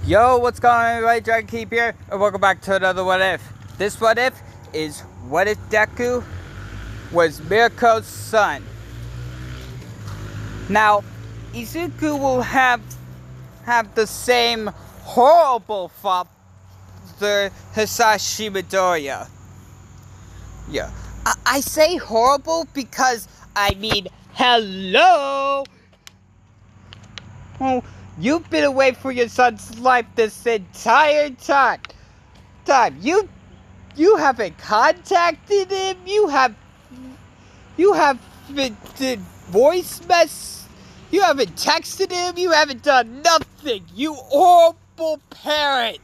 Yo, what's going on, everybody? Dragon Keep here, and welcome back to another What If. This What If is what if Deku was Miriko's son? Now, Izuku will have the same horrible father, Hisashi Midoriya. Yeah, I say horrible because I mean, hello. Oh, you've been away from your son's life this entire time. You haven't contacted him. You haven't did voice mess. You haven't texted him. You haven't done nothing. You horrible parent.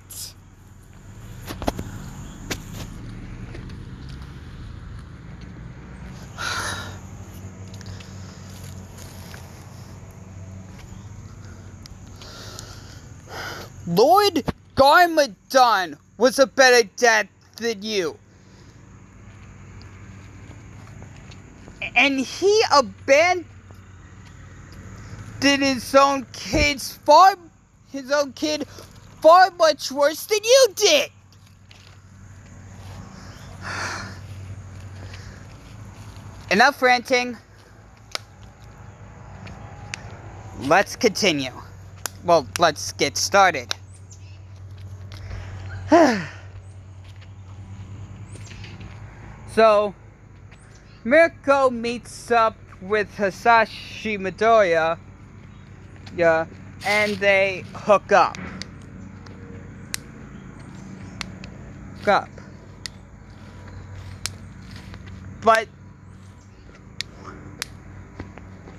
Lord Garmadon was a better dad than you. And he abandoned his own kid far much worse than you did. Enough ranting. Let's continue. Well, let's get started. So, Miriko meets up with Hisashi Midoriya, and they hook up.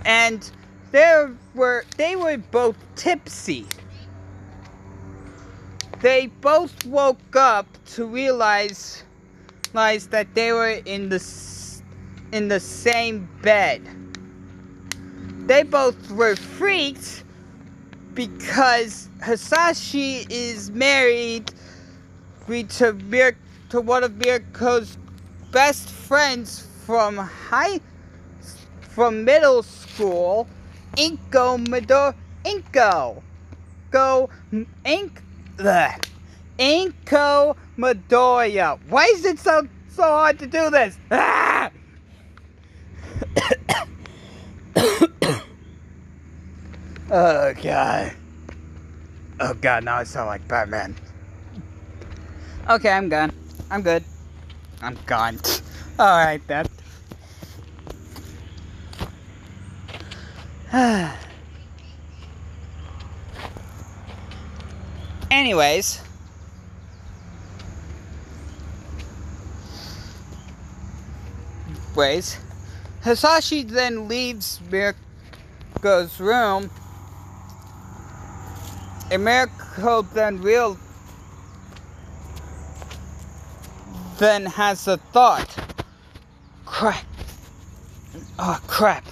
And they were both tipsy. They both woke up to realize that they were in the same bed. They both were freaked because Hisashi is married to one of Miriko's best friends from middle school, Inko Midoriya. Why is it so hard to do this? Ah! Oh god. Oh god, now I sound like Batman. Okay, I'm gone. I'm good. I'm gone. Alright then. Anyways, Hisashi then leaves Miriko's room, and Miriko then has a thought. Crap. Oh crap.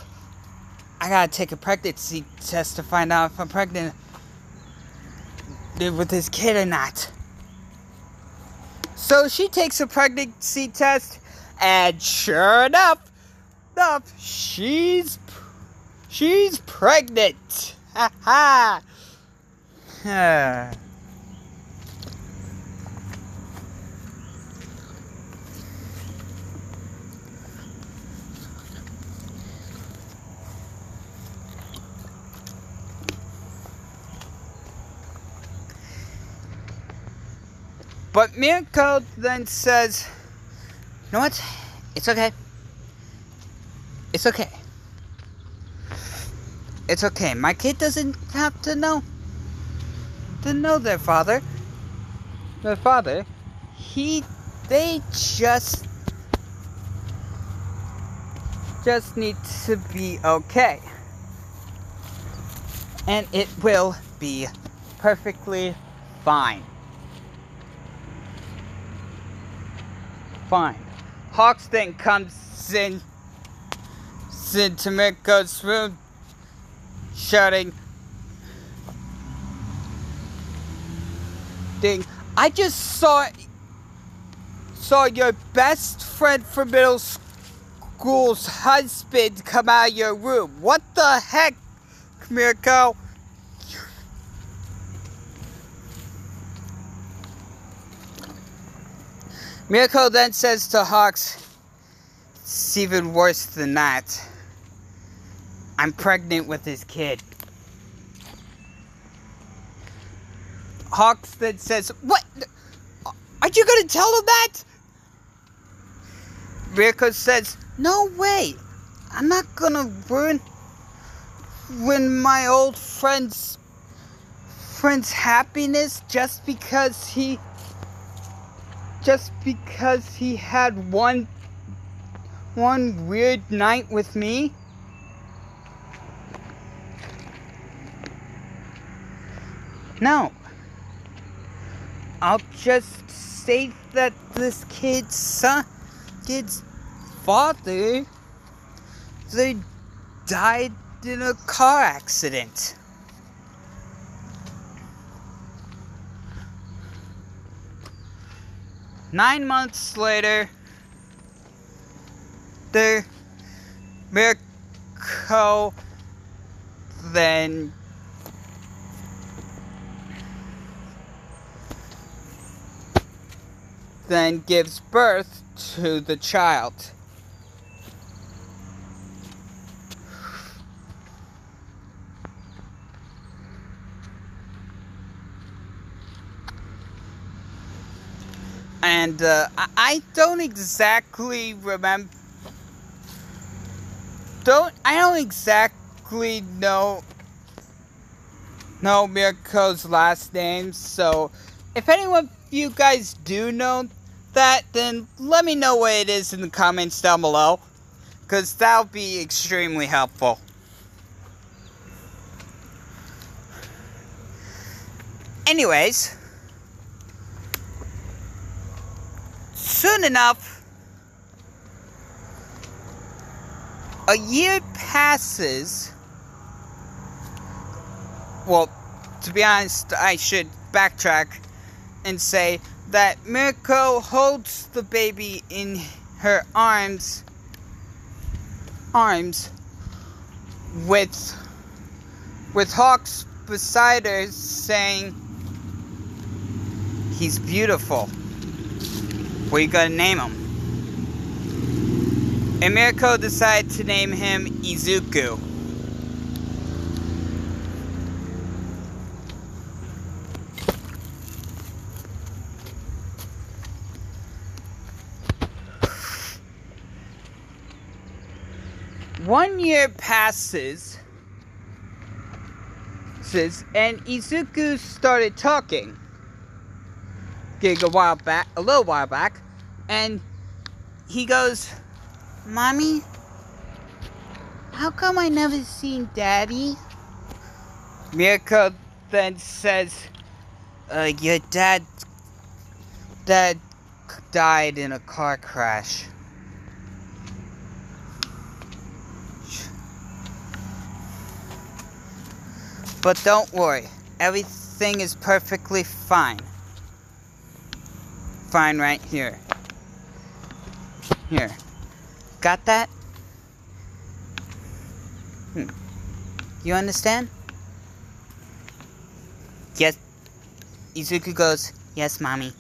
I gotta take a pregnancy test to find out if I'm pregnant with this kid or not. So she takes a pregnancy test, and sure enough, she's pregnant. Ha ha. But Miriko then says, you know what? It's okay. It's okay. It's okay. My kid doesn't have to know their father. Their father, they just need to be okay. And it will be perfectly fine. Fine. Hawks then comes into Miriko's room, shouting, I just saw your best friend from middle school's husband come out of your room. What the heck, Miriko? Miriko then says to Hawks, it's even worse than that. I'm pregnant with his kid. Hawks then says, what? Aren't you gonna tell him that? Miriko says, no way. I'm not gonna ruin my old friend's happiness just because he had one weird night with me. No. I'll just say that this kid's father, they died in a car accident. Nine months later, the Miriko then gives birth to the child. And I don't exactly remember. I don't exactly know Miriko's last name. So, if anyone of you guys do know that, then let me know what it is in the comments down below, because that'll be extremely helpful. Anyways. Soon enough, a year passes. Well, to be honest, I should backtrack and say that Miriko holds the baby in her arms with Hawks beside her saying, he's beautiful. What are you gonna name him? And Miriko decided to name him Izuku. One year passes, and Izuku started talking. A little while back, and he goes, Mommy, how come I never seen Daddy? Miriko then says, your dad died in a car crash. But don't worry, everything is perfectly fine. Fine right here. Here. Got that? You understand? Yes. Izuku goes, yes, Mommy.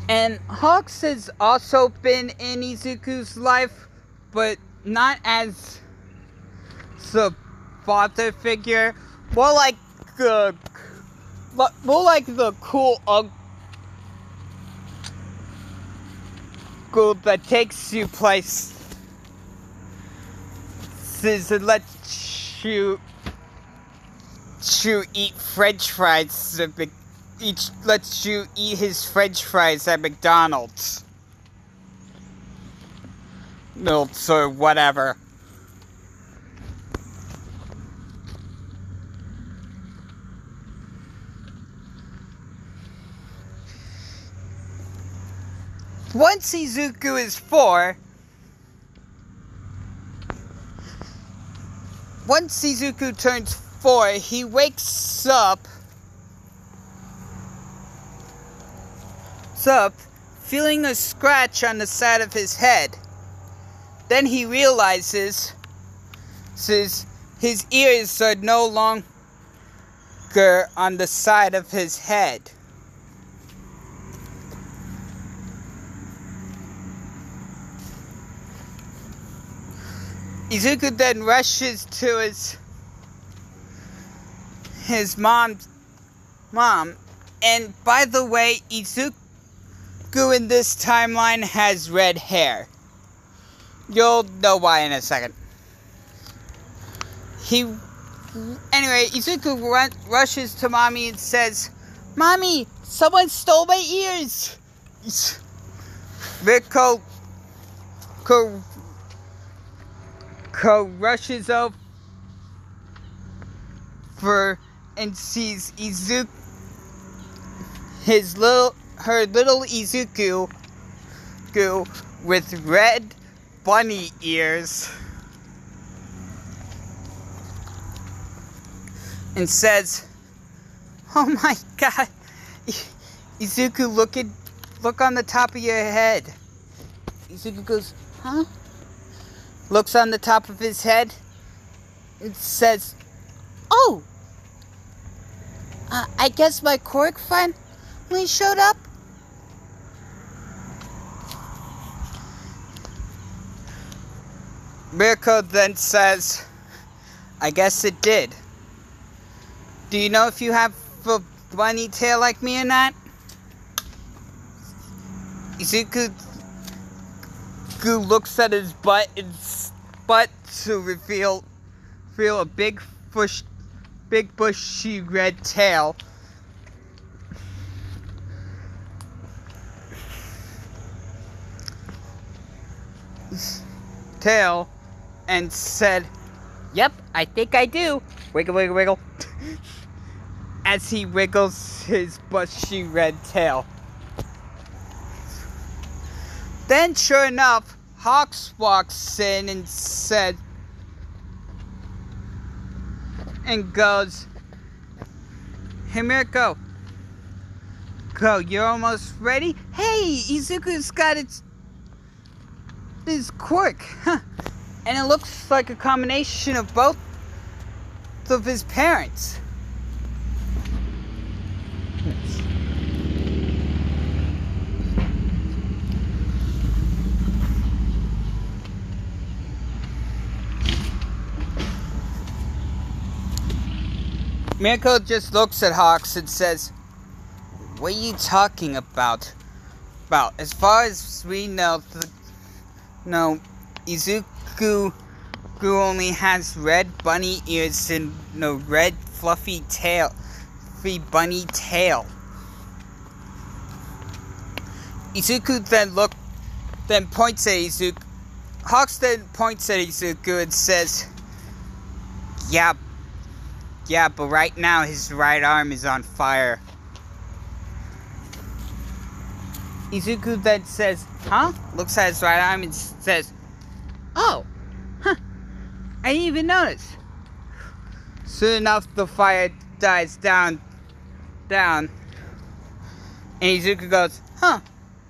And Hawks has also been in Izuku's life, but not as the father figure. More like the cool uncle that takes you places and lets you eat French fries. Lets you eat his French fries at McDonald's. Or whatever. Once Izuku is 4, once Izuku turns 4, he wakes up up, feeling a scratch on the side of his head. Then he realizes his ears are no longer on the side of his head. Izuku then rushes to his mom. And by the way, Izuku in this timeline has red hair. You'll know why in a second. Anyway, Izuku rushes to Mommy and says, "Mommy, someone stole my ears!" Miriko rushes over and sees Izuku, her little Izuku with red bunny ears, and says, "Oh my God, Izuku, look on the top of your head." Izuku goes, "Huh?" Looks on the top of his head and says, "Oh, I guess my quirk finally showed up." Miriko then says, "I guess it did. Do you know if you have a bunny tail like me or not?" Izuku looks at his butt to reveal a big bushy red tail. And said, "Yep, I think I do." Wiggle, wiggle, wiggle. As he wiggles his bushy red tail. Then, sure enough, Hawks walks in and goes, "Hey Miriko, you're almost ready? Hey, Izuku's got his quirk, huh? And it looks like a combination of both of his parents." Miriko just looks at Hawks and says, "What are you talking about? As far as we know, Izuku only has red bunny ears and no red fluffy bunny tail." Izuku then points at Izuku. Hawks then points at Izuku and says, Yeah, but right now his right arm is on fire." Izuku then says, "Huh?" Looks at his right arm and says, "Oh, huh, I didn't even notice." Soon enough, the fire dies down, and Izuku goes, "Huh,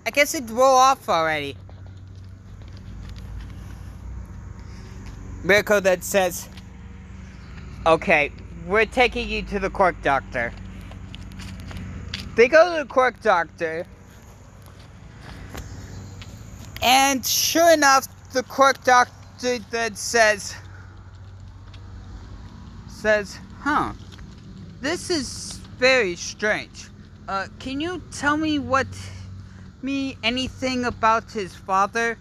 I guess it'd roll off already." Miriko then says, "Okay, we're taking you to the quirk doctor." They go to the quirk doctor, and sure enough, the quirk doctor then says, "Huh, this is very strange. Can you tell me anything about his father?"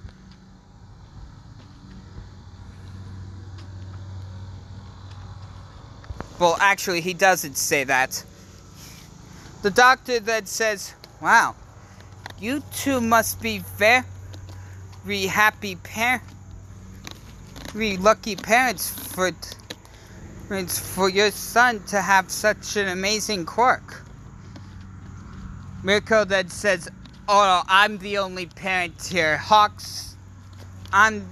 Well, actually, he doesn't say that. The doctor then says, "Wow, you two must be very lucky parents for your son to have such an amazing quirk." Miriko then says, "Oh no, I'm the only parent here. Hawks, I'm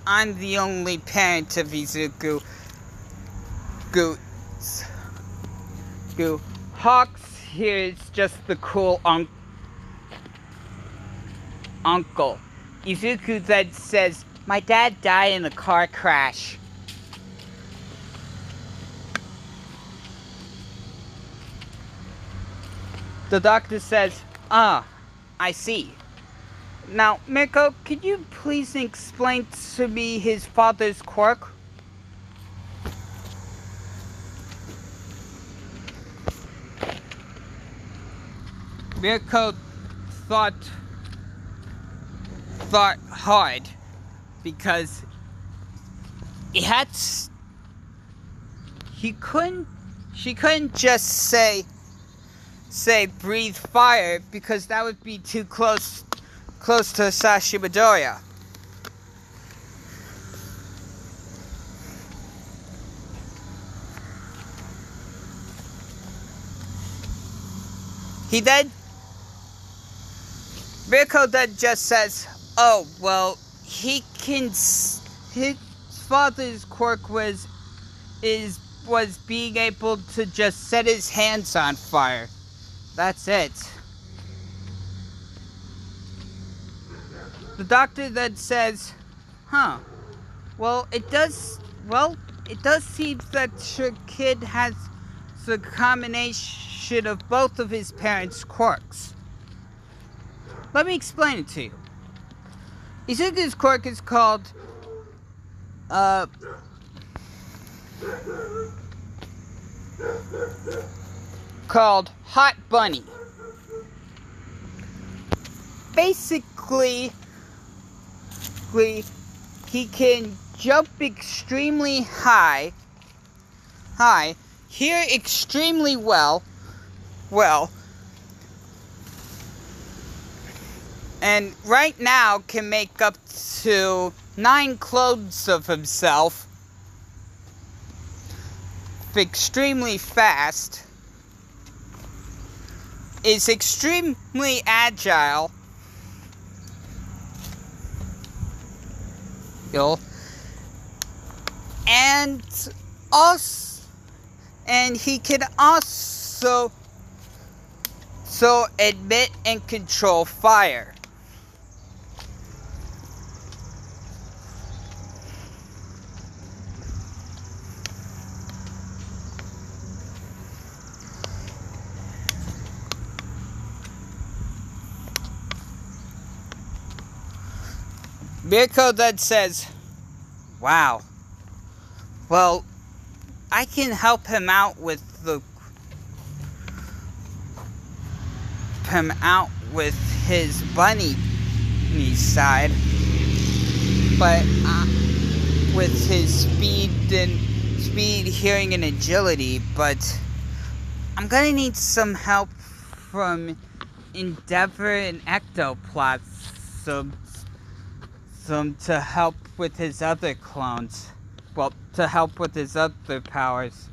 the only parent of Izuku. Hawks here is just the cool uncle. uncle. Izuku then says, "My dad died in a car crash." The doctor says, "Ah, I see. Now, Miriko, could you please explain to me his father's quirk?" Miriko thought hard because she couldn't just say breathe fire because that would be too close to Sashi Midoriya. Miriko then just says, "Oh, well, his father's quirk was being able to just set his hands on fire. That's it." The doctor then says, well, it does seem that your kid has the combination of both of his parents' quirks. Let me explain it to you. Izuku's quirk is called Hot Bunny. Basically, he can jump extremely high, hear extremely well, and right now can make up to 9 clones of himself extremely fast, is extremely agile, and he can also emit and control fire. Miriko then says, "Wow. Well, I can help him out with his bunny side, but with his speed, hearing, and agility. But I'm gonna need some help from Endeavor and Ectoplasm to help with his other clones. Well, to help with his other powers."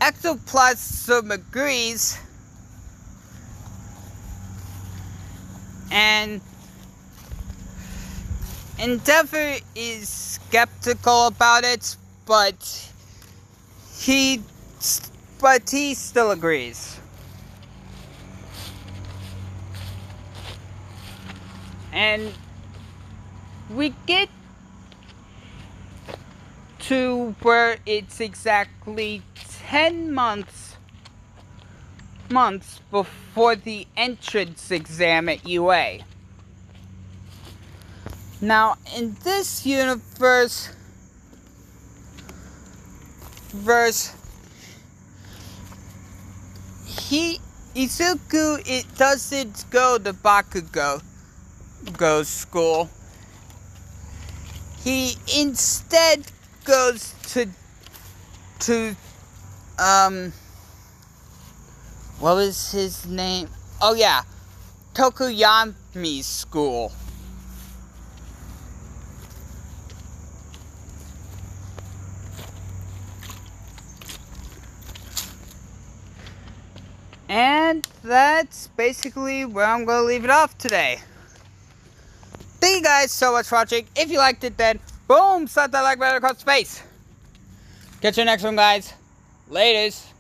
Ectoplasm agrees, and Endeavor is skeptical about it, but he still agrees. And we get to where it's exactly 10 months before the entrance exam at UA. Now, in this universe, Izuku, it doesn't go to Bakugo school. He instead goes to what was his name? Oh yeah, Tokoyami school. And that's basically where I'm going to leave it off today. Thank Thank you guys so much for watching. If you liked it, then boom, slap that like button across the face. Catch you next one, guys. Laters.